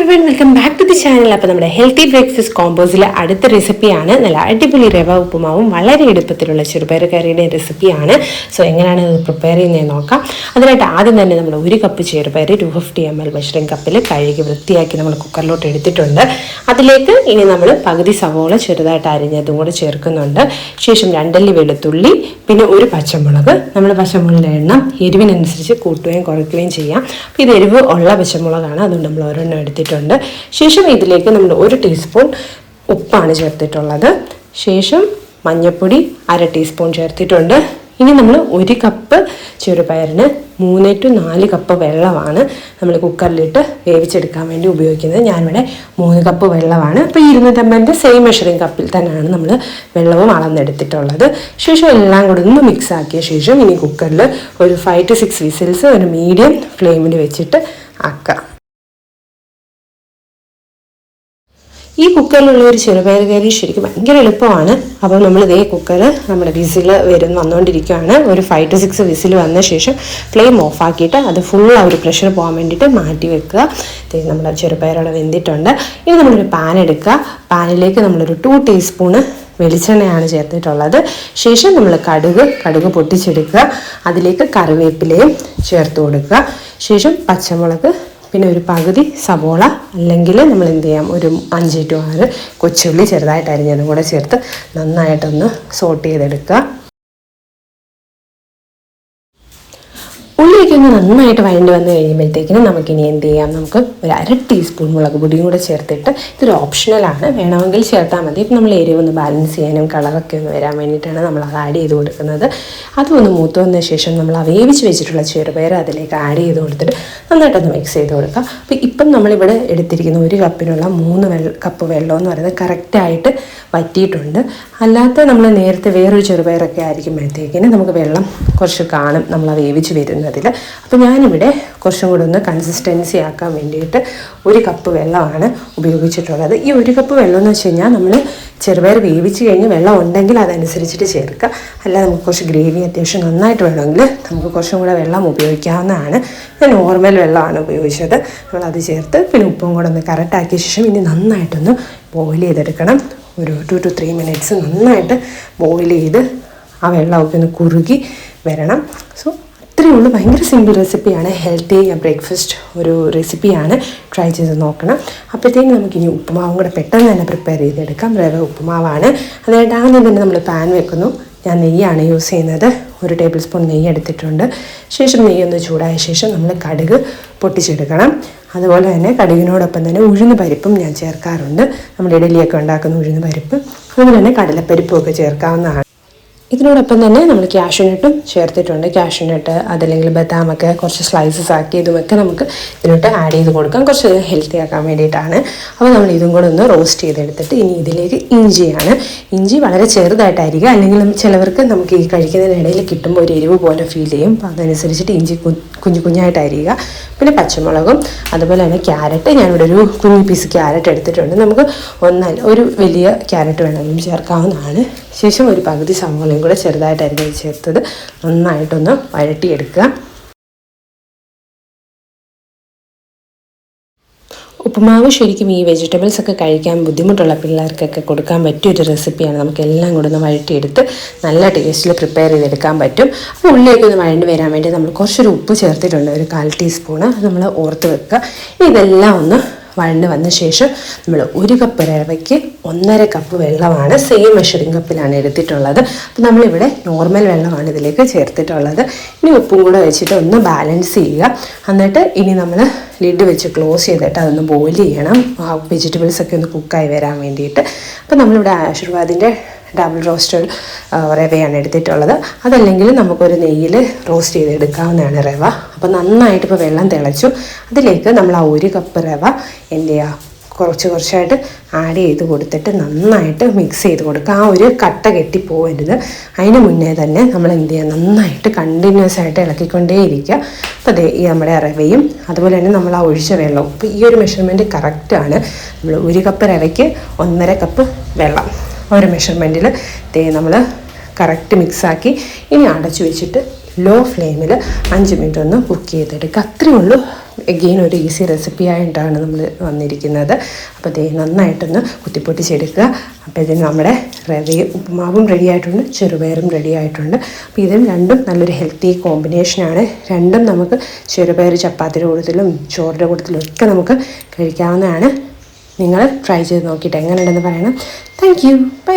everyone, welcome back to the channel. അപ്പോൾ നമ്മുടെ healthy breakfast കോമ്പോസിലെ അടുത്ത റെസിപ്പിയാണ്. നല്ല അടിപൊളി റവ ഉപ്പുമാവും വളരെ എളുപ്പത്തിലുള്ള ചെറുപയർ കറിയുടെ റെസിപ്പിയാണ്. സോ എങ്ങനെയാണ് ഇത് പ്രിപ്പയർ ചെയ്യുന്നത് നോക്കാം. അതിനായിട്ട് ആദ്യം തന്നെ നമ്മൾ 1 കപ്പ് ചെറുപയർ 250 ml മെഷറിംഗ് കപ്പിൽ കഴുകി വൃത്തിയാക്കി നമ്മൾ കുക്കറിലോട്ട് എടുത്തിട്ടുണ്ട്. അതിലേക്ക് ഇനി നമ്മൾ പകുതി സവോള ചെറുതായിട്ട് അരിഞ്ഞതും കൂടെ ചേർക്കുന്നുണ്ട്. ശേഷം 2 അല്ലി വെളുത്തുള്ളി, പിന്നെ 1 പച്ചമുളക്. നമ്മൾ പച്ചമുളകിൻ്റെ എണ്ണം എരിവിനനുസരിച്ച് കൂട്ടുകയും കുറയ്ക്കുകയും ചെയ്യാം. അപ്പോൾ ഇത് എരിവ് ഉള്ള പച്ചമുളകാണ്, അതുകൊണ്ട് നമ്മൾ ഒരെണ്ണം എടുത്തിട്ടുണ്ട്. ശേഷം ഇതിലേക്ക് നമ്മൾ 1 ടീസ്പൂൺ ഉപ്പാണ് ചേർത്തിട്ടുള്ളത്. ശേഷം മഞ്ഞൾപ്പൊടി 1/2 ടീസ്പൂൺ ചേർത്തിട്ടുണ്ട്. ഇനി നമ്മൾ 1 കപ്പ് ചെറുപയറിന് 3 to 4 കപ്പ് വെള്ളമാണ് നമ്മൾ കുക്കറിലിട്ട് വേവിച്ചെടുക്കാൻ വേണ്ടി ഉപയോഗിക്കുന്നത്. ഞാനിവിടെ 3 കപ്പ് വെള്ളമാണ്. അപ്പോൾ 250 സെയിം മെഷറിംഗ് കപ്പിൽ തന്നെയാണ് നമ്മൾ വെള്ളവും അളന്നെടുത്തിട്ടുള്ളത്. ശേഷം എല്ലാം കൂടെ ഒന്ന് മിക്സ് ആക്കിയ ശേഷം ഇനി കുക്കറിൽ ഒരു 5 to 6 വിസിൽസ് ഒരു മീഡിയം ഫ്ലെയിമിൽ വെച്ചിട്ട് ആക്കാം. ഈ കുക്കറിലുള്ള ഒരു ചെറുപയർ കറി ശരിക്കും ഭയങ്കര എളുപ്പമാണ്. അപ്പോൾ നമ്മൾ ഇതേ കുക്കർ നമ്മുടെ വിസിൽ വന്നുകൊണ്ടിരിക്കുകയാണ്. ഒരു 5 to 6 വിസിൽ വന്ന ശേഷം ഫ്ലെയിം ഓഫ് ആക്കിയിട്ട് അത് ഫുൾ ആ ഒരു പ്രഷർ പോകാൻ വേണ്ടിയിട്ട് മാറ്റി വെക്കുക. നമ്മുടെ ചെറുപയറോടെ വെന്തിട്ടുണ്ട്. ഇനി നമ്മളൊരു പാൻ എടുക്കുക. പാനിലേക്ക് നമ്മളൊരു 2 ടീസ്പൂണ് വെളിച്ചെണ്ണയാണ് ചേർത്തിട്ടുള്ളത്. ശേഷം നമ്മൾ കടുക് പൊട്ടിച്ചെടുക്കുക. അതിലേക്ക് കറിവേപ്പിലയും ചേർത്ത് കൊടുക്കുക. ശേഷം പച്ചമുളക്, പിന്നെ ഒരു പകുതി സവോള, അല്ലെങ്കിൽ നമ്മൾ എന്ത് ചെയ്യാം, ഒരു 5 to 6 കൊച്ചുള്ളി ചെറുതായിട്ട് അരിഞ്ഞതും കൂടെ ചേർത്ത് നന്നായിട്ടൊന്ന് സോട്ട് ചെയ്തെടുക്കുക. ഉള്ളിലേക്ക് ഒന്ന് നന്നായിട്ട് വഴണ്ടി വന്നു കഴിയുമ്പോഴത്തേക്കിനും നമുക്കിനി എന്ത് ചെയ്യാം, നമുക്ക് ഒരു 1/2 ടീസ്പൂൺ മുളക് പൊടിയും കൂടെ ചേർത്തിട്ട്, ഇതൊരു ഓപ്ഷണലാണ്, വേണമെങ്കിൽ ചേർത്താൽ മതി. ഇപ്പം നമ്മൾ എരിവ് ഒന്ന് ബാലൻസ് ചെയ്യാനും കളറൊക്കെ ഒന്ന് വരാൻ വേണ്ടിയിട്ടാണ് നമ്മൾ അത് ആഡ് ചെയ്ത് കൊടുക്കുന്നത്. അതൊന്ന് മൂത്ത് വന്ന ശേഷം നമ്മൾ ആ വേവിച്ച് വെച്ചിട്ടുള്ള ചെറുപയർ അതിലേക്ക് ആഡ് ചെയ്ത് കൊടുത്തിട്ട് നന്നായിട്ടൊന്ന് മിക്സ് ചെയ്ത് കൊടുക്കുക. അപ്പോൾ ഇപ്പം നമ്മളിവിടെ എടുത്തിരിക്കുന്ന 1 കപ്പിനുള്ള 3 കപ്പ് വെള്ളം എന്ന് പറയുന്നത് കറക്റ്റായിട്ട് വറ്റിയിട്ടുണ്ട്. അല്ലാത്ത നമ്മൾ നേരത്തെ വേറൊരു ചെറുപയറൊക്കെ ആയിരിക്കുമ്പോഴത്തേക്കിന് നമുക്ക് വെള്ളം കുറച്ച് കാണും നമ്മൾ ആ വേവിച്ച് വരുന്നത്. അപ്പോൾ ഞാനിവിടെ കുറച്ചും കൂടെ ഒന്ന് കൺസിസ്റ്റൻസി ആക്കാൻ വേണ്ടിയിട്ട് 1 കപ്പ് വെള്ളമാണ് ഉപയോഗിച്ചിട്ടുള്ളത്. ഈ 1 കപ്പ് വെള്ളം എന്ന് വെച്ച് കഴിഞ്ഞാൽ നമ്മൾ ചെറുപയർ വേവിച്ച് കഴിഞ്ഞ് വെള്ളം ഉണ്ടെങ്കിൽ അതനുസരിച്ചിട്ട് ചേർക്കുക. അല്ലാതെ നമുക്ക് കുറച്ച് ഗ്രേവി അത്യാവശ്യം നന്നായിട്ട് വേണമെങ്കിൽ നമുക്ക് കുറച്ചും കൂടെ വെള്ളം ഉപയോഗിക്കാവുന്നതാണ്. ഞാൻ നോർമൽ വെള്ളമാണ് ഉപയോഗിച്ചത്. നമ്മളത് ചേർത്ത് പിന്നെ ഉപ്പും കൂടെ ഒന്ന് കറക്റ്റാക്കിയ ശേഷം ഇനി നന്നായിട്ടൊന്ന് ബോയിൽ ചെയ്തെടുക്കണം. ഒരു 2 to 3 മിനിറ്റ്സ് നന്നായിട്ട് ബോയിൽ ചെയ്ത് ആ വെള്ളമൊക്കെ ഒന്ന് കുറുകി വരണം. സോ ഇത്രയേ ഉള്ളൂ. ഭയങ്കര സിമ്പിൾ റെസിപ്പിയാണ്. ഹെൽത്തി ബ്രേക്ക്ഫാസ്റ്റ് ഒരു റെസിപ്പിയാണ്. ട്രൈ ചെയ്ത് നോക്കണം. അപ്പോഴത്തേക്കും നമുക്കിനി ഉപ്പുമാവും കൂടെ പെട്ടെന്ന് തന്നെ പ്രിപ്പയർ ചെയ്തെടുക്കാം. റവ ഉപ്പുമാവാണ്. അതായത് ആദ്യം തന്നെ നമ്മൾ പാൻ വെക്കുന്നു. ഞാൻ നെയ്യാണ് യൂസ് ചെയ്യുന്നത്. 1 ടേബിൾ സ്പൂൺ നെയ്യ് എടുത്തിട്ടുണ്ട്. ശേഷം നെയ്യൊന്ന് ചൂടായ ശേഷം നമ്മൾ കടുക് പൊട്ടിച്ചെടുക്കണം. അതുപോലെ തന്നെ കടുകിനോടൊപ്പം തന്നെ ഉഴുന്ന് പരിപ്പും ഞാൻ ചേർക്കാറുണ്ട്. നമ്മൾ ഇഡലിയൊക്കെ ഉണ്ടാക്കുന്ന ഉഴുന്ന് പരിപ്പ്, അതുപോലെ തന്നെ കടലപ്പരിപ്പും ഒക്കെ ചേർക്കാവുന്നതാണ്. ഇതിനോടൊപ്പം തന്നെ നമ്മൾ കാഷ്യൂനട്ടും ചേർത്തിട്ടുണ്ട്. കാഷ്യൂനട്ട് അതല്ലെങ്കിൽ ബദാമൊക്കെ കുറച്ച് സ്ലൈസസ് ആക്കി ഇതുമൊക്കെ നമുക്ക് ഇതിലോട്ട് ആഡ് ചെയ്ത് കൊടുക്കാം, കുറച്ച് ഹെൽത്തി ആക്കാൻ വേണ്ടിയിട്ടാണ്. അപ്പോൾ നമ്മൾ ഇതും കൂടെ ഒന്ന് റോസ്റ്റ് ചെയ്തെടുത്തിട്ട് ഇനി ഇതിലേക്ക് ഇഞ്ചിയാണ്. ഇഞ്ചി വളരെ ചെറുതായിട്ടായിരിക്കും, അല്ലെങ്കിൽ ചിലവർക്ക് നമുക്ക് ഈ കഴിക്കുന്നതിനിടയിൽ കിട്ടുമ്പോൾ ഒരു എരിവ് പോലെ ഫീൽ ചെയ്യും. അപ്പോൾ അതനുസരിച്ചിട്ട് ഇഞ്ചി കുഞ്ഞായിട്ടായിരിക്കുക. പിന്നെ പച്ചമുളകും അതുപോലെ തന്നെ ക്യാരറ്റ്, ഞാനിവിടെ ഒരു കുഞ്ഞു പീസ് ക്യാരറ്റ് എടുത്തിട്ടുണ്ട്. നമുക്ക് ഒരു വലിയ ക്യാരറ്റ് വേണമെങ്കിലും ചേർക്കാവുന്നതാണ്. ശേഷം ഒരു പകുതി സവോളയും കൂടെ ചെറുതായിട്ട് അരിഞ്ഞ് ചേർത്തത് നന്നായിട്ടൊന്ന് വഴട്ടിയെടുക്കുക. ഉപ്പുമാവ് ശരിക്കും ഈ വെജിറ്റബിൾസ് ഒക്കെ കഴിക്കാൻ ബുദ്ധിമുട്ടുള്ള പിള്ളേർക്കൊക്കെ കൊടുക്കാൻ പറ്റിയൊരു റെസിപ്പിയാണ്. നമുക്ക് എല്ലാം കൂടെ ഒന്ന് വഴറ്റിയെടുത്ത് നല്ല ടേസ്റ്റിൽ പ്രിപ്പയർ ചെയ്തെടുക്കാൻ പറ്റും. അപ്പോൾ ഉള്ളിലേക്ക് ഒന്ന് വഴണ്ടി വരാൻ വേണ്ടി നമ്മൾ കുറച്ചൊരു ഉപ്പ് ചേർത്തിട്ടുണ്ട്, ഒരു 1/4 ടീസ്പൂണ്. നമ്മൾ ഓർത്ത് വെക്കുക. ഇതെല്ലാം ഒന്ന് വഴണ്ട് വന്ന ശേഷം നമ്മൾ 1 കപ്പ് റവയ്ക്ക് 1.5 കപ്പ് വെള്ളമാണ് സെയിം മെഷറിംഗ് കപ്പിലാണ് എടുത്തിട്ടുള്ളത്. അപ്പോൾ നമ്മളിവിടെ നോർമൽ വെള്ളമാണ് ഇതിലേക്ക് ചേർത്തിട്ടുള്ളത്. ഇനി ഉപ്പും കൂടെ വെച്ചിട്ട് ഒന്ന് ബാലൻസ് ചെയ്യുക. എന്നിട്ട് ഇനി നമ്മൾ ലിഡ് വെച്ച് ക്ലോസ് ചെയ്തിട്ട് അതൊന്ന് ബോയിൽ ചെയ്യണം, ആ വെജിറ്റബിൾസൊക്കെ ഒന്ന് കുക്കായി വരാൻ വേണ്ടിയിട്ട്. അപ്പോൾ നമ്മളിവിടെ ആശീർവാദിൻ്റെ ഡബിൾ റോസ്റ്റഡ് റവയാണ് എടുത്തിട്ടുള്ളത്. അതല്ലെങ്കിൽ നമുക്കൊരു നെയ്യിൽ റോസ്റ്റ് ചെയ്തെടുക്കാവുന്നതാണ് റവ. അപ്പോൾ നന്നായിട്ട് ഇപ്പോൾ വെള്ളം തിളച്ചു. അതിലേക്ക് നമ്മൾ ആ 1 കപ്പ് റവ എന്ത് ചെയ്യുക, കുറച്ചായിട്ട് ആഡ് ചെയ്ത് കൊടുത്തിട്ട് നന്നായിട്ട് മിക്സ് ചെയ്ത് കൊടുക്കുക. ആ ഒരു കട്ട കെട്ടിപ്പോകരുത്. അതിന് മുന്നേ തന്നെ നമ്മൾ എന്ത് ചെയ്യുക, നന്നായിട്ട് കണ്ടിന്യൂസ് ആയിട്ട് ഇളക്കിക്കൊണ്ടേയിരിക്കുക. അപ്പോൾ ഈ നമ്മുടെ റവയും അതുപോലെ തന്നെ നമ്മൾ ആ ഒഴിച്ച വെള്ളവും, അപ്പോൾ ഈ ഒരു മെഷർമെൻറ്റ് കറക്റ്റാണ്. നമ്മൾ 1 കപ്പ് റവയ്ക്ക് 1.5 കപ്പ് വെള്ളം ഒരു മെഷർമെൻറ്റിൽ നമ്മൾ കറക്റ്റ് മിക്സാക്കി ഇനി അടച്ചു വെച്ചിട്ട് ലോ ഫ്ലെയിമിൽ 5 മിനിറ്റ് ഒന്ന് കുക്ക് ചെയ്തെടുക്കുക. അത്രയേ ഉള്ളൂ. എഗെയിൻ ഒരു ഈസി റെസിപ്പി ആയിട്ടാണ് നമ്മൾ വന്നിരിക്കുന്നത്. അപ്പോൾ ഇത് നന്നായിട്ടൊന്ന് കുത്തിപ്പൊട്ടിച്ചെടുക്കുക. അപ്പോൾ ഇതിന് നമ്മുടെ ഉപ്പുമാവും റെഡി ആയിട്ടുണ്ട്, ചെറുപയറും റെഡി ആയിട്ടുണ്ട്. അപ്പോൾ ഇതും രണ്ടും നല്ലൊരു ഹെൽത്തി കോമ്പിനേഷനാണ്. രണ്ടും നമുക്ക് ചെറുപയർ ചപ്പാത്തിയുടെ കൂട്ടത്തിലും ചോറിൻ്റെ കൂട്ടത്തിലും ഒക്കെ നമുക്ക് കഴിക്കാവുന്നതാണ്. നിങ്ങൾ ട്രൈ ചെയ്ത് നോക്കിയിട്ട് എങ്ങനെയുണ്ടെന്ന് പറയണം. Thank you. ബൈ.